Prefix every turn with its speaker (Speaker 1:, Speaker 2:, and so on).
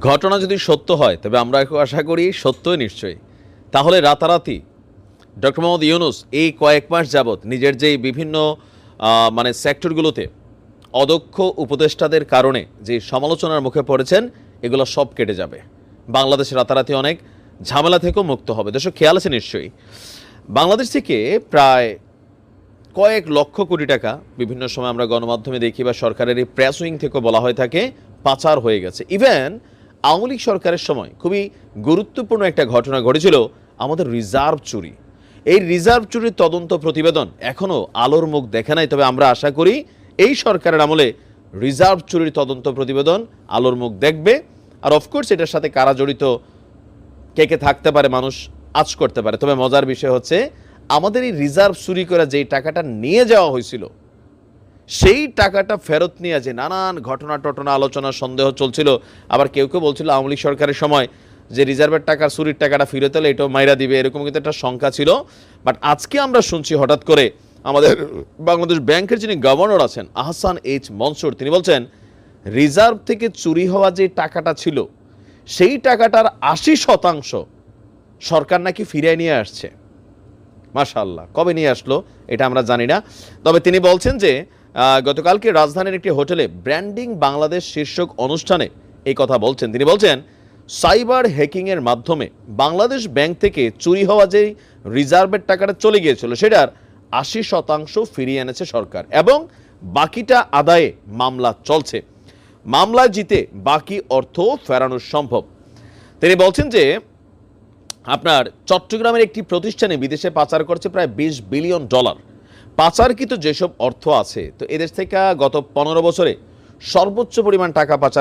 Speaker 1: ঘটনা যদি সত্য হয় তবে আমরা আশা করি সত্যই নিশ্চয়ই। তাহলে রাতারাতি ডক্টর মোহাম্মদ ইউনূস এই কয়েক মাস যাবৎ নিজের যেই বিভিন্ন সেক্টরগুলোতে অদক্ষ উপদেষ্টাদের কারণে যে সমালোচনার মুখে পড়েছেন, এগুলো সব কেটে যাবে। বাংলাদেশ রাতারাতি অনেক ঝামেলা থেকেও মুক্ত হবে। দর্শক খেয়াল আছে নিশ্চয়ই, বাংলাদেশ থেকে প্রায় কয়েক লক্ষ কোটি টাকা বিভিন্ন সময় আমরা গণমাধ্যমে দেখি বা সরকারের এই প্রেস উইং থেকেও বলা হয়ে থাকে পাচার হয়ে গেছে। ইভেন আওয়ামী লীগ সরকারের সময় খুবই গুরুত্বপূর্ণ একটা ঘটনা ঘটেছিল, আমাদের রিজার্ভ চুরি। এই রিজার্ভ চুরির তদন্ত প্রতিবেদন এখনও আলোর মুখ দেখে নাই, তবে আমরা আশা করি এই সরকারের আমলে রিজার্ভ চুরির তদন্ত প্রতিবেদন আলোর মুখ দেখবে। আর অফকোর্স এটার সাথে কারা জড়িত, কে কে থাকতে পারে, মানুষ আজ করতে পারে। তবে মজার বিষয় হচ্ছে, আমাদের এই রিজার্ভ চুরি করে যেই টাকাটা নিয়ে যাওয়া হয়েছিল, সেই টাকাটা ফেরত নিয়ে যে নানান ঘটনা টটনা আলোচনা সন্দেহ চলছিল। আবার কেউ কেউ বলছিল আওয়ামী লীগ সরকারের সময় যে রিজার্ভের টাকা চুরির টাকাটা ফিরত এলে এটাও মাইরা দিবে, এরকম কিন্তু একটা শঙ্কা ছিল। বাট আজকে আমরা শুনছি হঠাৎ করে আমাদের বাংলাদেশ ব্যাংকের যিনি গভর্নর আছেন আহসান এইচ মনসুর, তিনি বলছেন রিজার্ভ থেকে চুরি হওয়া যে টাকাটা ছিল, সেই টাকাটার ৮০% সরকার নাকি ফিরিয়ে নিয়ে আসছে। মাশাআল্লাহ, কবে নিয়ে আসলো এটা আমরা জানি না। তবে তিনি বলছেন যে গতকালকে রাজধানীর একটি হোটেলে ব্র্যান্ডিং বাংলাদেশ শীর্ষক অনুষ্ঠানে এই কথা বলছেন। তিনি বলছেন সাইবার হ্যাকিংয়ের মাধ্যমে বাংলাদেশ ব্যাংক থেকে চুরি হওয়া যে রিজার্ভের টাকাটা চলে গিয়েছিল, সেটার ৮০% ফিরিয়ে এনেছে সরকার এবং বাকিটা আদায়ে মামলা চলছে। মামলা জিতে বাকি অর্থ ফেরানো সম্ভব। তিনি বলছেন যে আপনার চট্টগ্রামের একটি প্রতিষ্ঠানে বিদেশে পাচার করছে প্রায় $20 বিলিয়ন। পাচারকৃত যেসব অর্থ আছে, তো এদেশ থেকে গত 15 বছরে সর্বোচ্চ পরিমাণ টাকা পাচার